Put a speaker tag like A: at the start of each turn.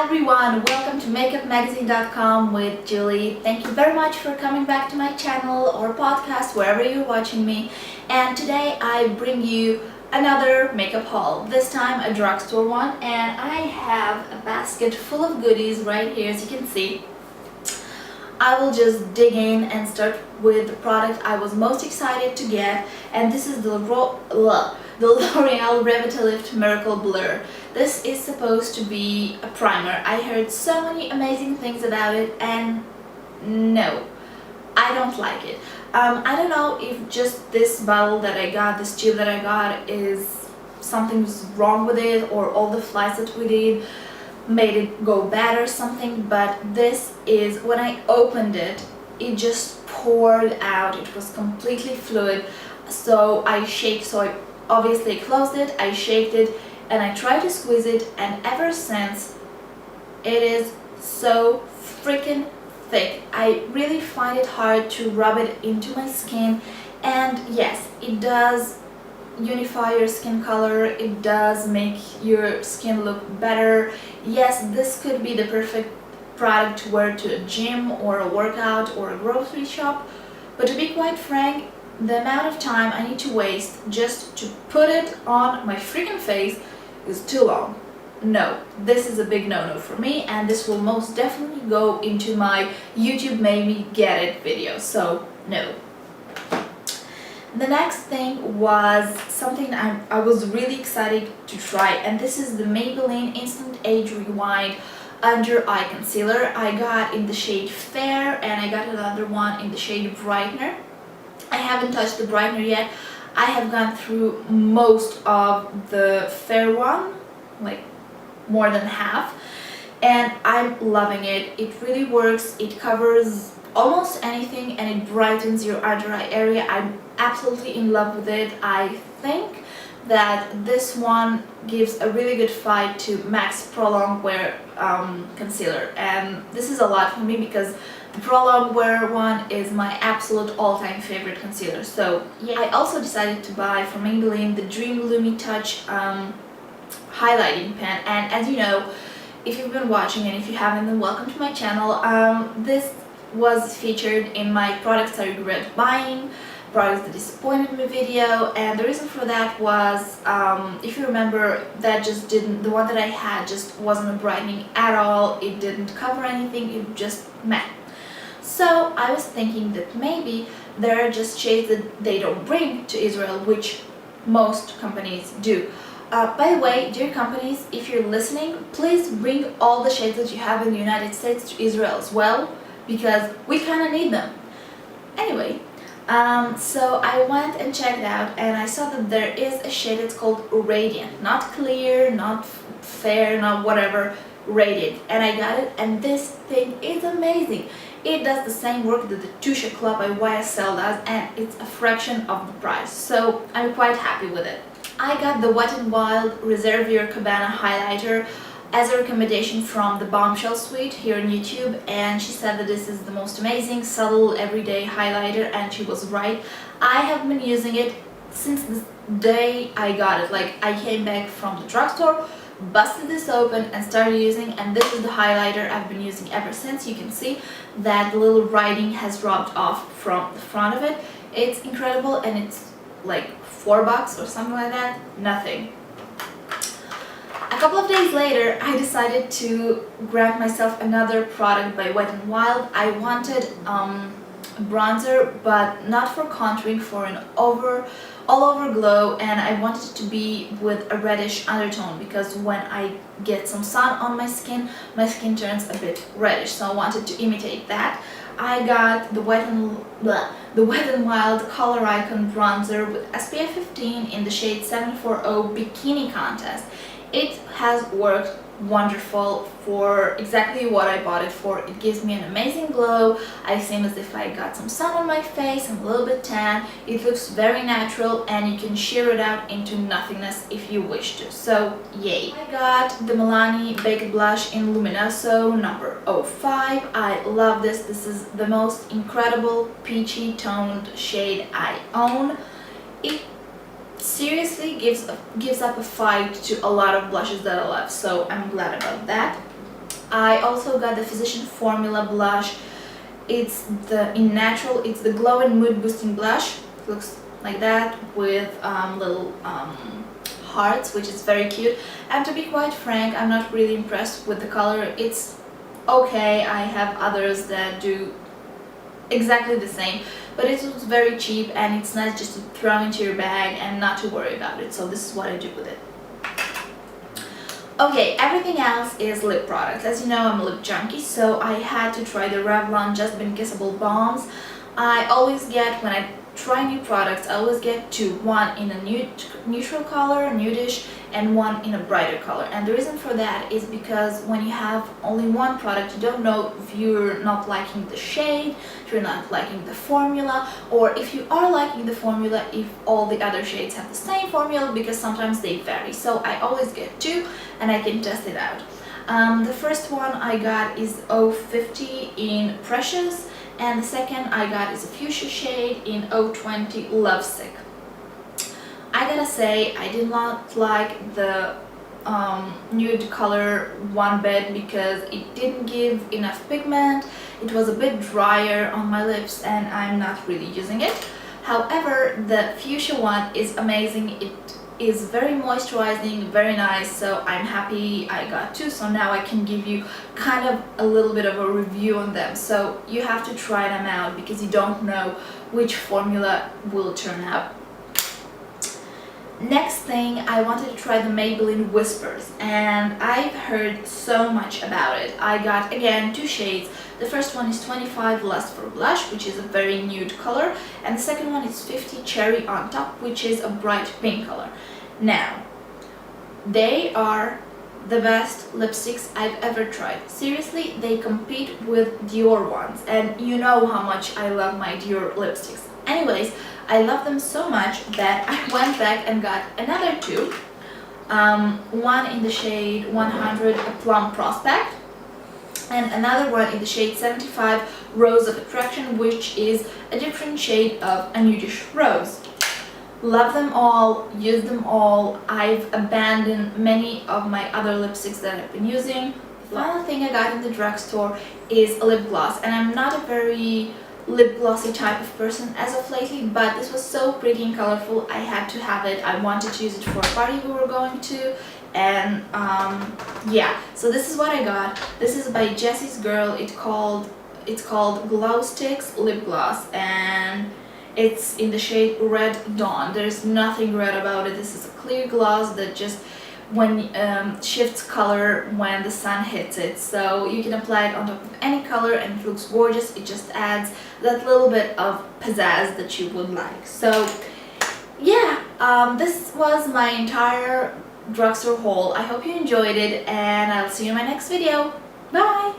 A: everyone, welcome to makeupmagazine.com with Julie. Thank you very much for coming back to my channel or podcast, wherever you're watching me. And today I bring you another makeup haul, this time a drugstore one, and I have a basket full of goodies right here, as you can see. I will just dig in and start with the product I was most excited to get, and this is the L'Oreal Revitalift Miracle Blur. This is supposed to be a primer. I heard so many amazing things about it, and no, I don't like it. I don't know if just this bottle that I got, this tube that I got, is something's wrong with it, or all the flights that we did made it go bad or something, but this is, when I opened it, it just poured out. It was completely fluid, so I obviously closed it, I shaked it, and I tried to squeeze it, and ever since it is so freaking thick. I really find it hard to rub it into my skin, and yes, it does unify your skin color, it does make your skin look better. Yes, this could be the perfect product to wear to a gym or a workout or a grocery shop, but to be quite frank, the amount of time I need to waste just to put it on my freaking face is too long. No, this is a big no-no for me, and this will most definitely go into my YouTube made me get it video, so no. The next thing was something I was really excited to try, and this is the Maybelline Instant Age Rewind Under Eye Concealer. I got in the shade Fair, and I got another one in the shade Brightener. I haven't touched the Brightener yet. I have gone through most of the Fair one, like more than half, and I'm loving it. It really works. It covers almost anything, and it brightens your under eye area. I'm absolutely in love with it. I think that this one gives a really good fight to Max Prolong Wear concealer, and this is a lot for me because the Prolong Wear one is my absolute all-time favorite concealer. So yeah, I also decided to buy from Maybelline the Dream Lumi Touch highlighting pen, and as you know, if you've been watching, and if you haven't, then welcome to my channel. This was featured in my products I regret buying, products that disappointed me video, and the reason for that was, if you remember, the one that I had just wasn't a brightening at all. It didn't cover anything, it just matte. So I was thinking that maybe there are just shades that they don't bring to Israel, which most companies do. By the way, dear companies, if you're listening, please bring all the shades that you have in the United States to Israel as well, because we kind of need them. Anyway, so I went and checked out, and I saw that there is a shade that's called Radiant, not clear, not fair, not whatever, Radiant, and I got it, and this thing is amazing. It does the same work that the Touche Club by YSL does, and it's a fraction of the price, so I'm quite happy with it. I got the Wet n Wild Reserve Your Cabana highlighter as a recommendation from the Bombshell Suite here on YouTube, and she said that this is the most amazing, subtle, everyday highlighter, and she was right. I have been using it since the day I got it. Like, I came back from the drugstore, busted this open, and started using, and this is the highlighter I've been using ever since. You can see that the little writing has rubbed off from the front of it. It's incredible, and it's like $4 or something like that. Nothing. A couple of days later, I decided to grab myself another product by Wet n Wild. I wanted a bronzer, but not for contouring, for an all-over glow, and I wanted it to be with a reddish undertone, because when I get some sun on my skin turns a bit reddish, so I wanted to imitate that. I got the Wet n Wild Color Icon bronzer with SPF 15 in the shade 740 Bikini Contest. It has worked wonderful for exactly what I bought it for. It gives me an amazing glow. I seem as if I got some sun on my face. I'm a little bit tan. It looks very natural, and you can sheer it out into nothingness if you wish to. So yay! I got the Milani Baked Blush in Luminoso number 05. I love this. This is the most incredible peachy toned shade I own. It seriously gives up a fight to a lot of blushes that I love, so I'm glad about that. I also got the Physician Formula blush. It's in natural, it's the Glow and Mood Boosting blush. It looks like that with little hearts, which is very cute. And to be quite frank, I'm not really impressed with the color. It's okay. I have others that do exactly the same, but it was very cheap and it's nice just to throw into your bag and not to worry about it. So this is what I do with it. Okay, everything else is lip products. As you know, I'm a lip junkie, so I had to try the Revlon Just Been Kissable Balms. I always get, when I try new products, I always get two, one in a neutral color, nudish, and one in a brighter color. And the reason for that is because when you have only one product, you don't know if you're not liking the shade, if you're not liking the formula, or if you are liking the formula, if all the other shades have the same formula, because sometimes they vary. So I always get two and I can test it out. The first one I got is 050 in Precious, and the second I got is a fuchsia shade in 020 Lovesick. I gotta say, I did not like the nude color one bit because it didn't give enough pigment. It was a bit drier on my lips and I'm not really using it. However, the fuchsia one is amazing. It is very moisturizing, very nice, so I'm happy I got two. So now I can give you kind of a little bit of a review on them. So you have to try them out because you don't know which formula will turn out. Next thing, I wanted to try the Maybelline Whispers, and I've heard so much about it. I got, again, two shades. The first one is 25 Lust for Blush, which is a very nude color, and the second one is 50 Cherry on Top, which is a bright pink color. Now, they are the best lipsticks I've ever tried. Seriously, they compete with Dior ones, and you know how much I love my Dior lipsticks. Anyways, I love them so much that I went back and got another two. One in the shade 100 Plum Prospect, and another one in the shade 75 Rose of Attraction, which is a different shade of a nudish rose. Love them all, use them all. I've abandoned many of my other lipsticks that I've been using. The final thing I got in the drugstore is a lip gloss, and I'm not a very lip glossy type of person as of lately, but this was so pretty and colorful, I had to have it. I wanted to use it for a party we were going to, and yeah, so this is what I got. This is by Jessie's Girl. It's called Glow Stix Lip Gloss, and it's in the shade Red Dawn. There's nothing red about it. This is a clear gloss that just shifts color when the sun hits it, so you can apply it on top of any color and it looks gorgeous. It just adds that little bit of pizzazz that you would like. So yeah, this was my entire drugstore haul. I hope you enjoyed it, and I'll see you in my next video. Bye!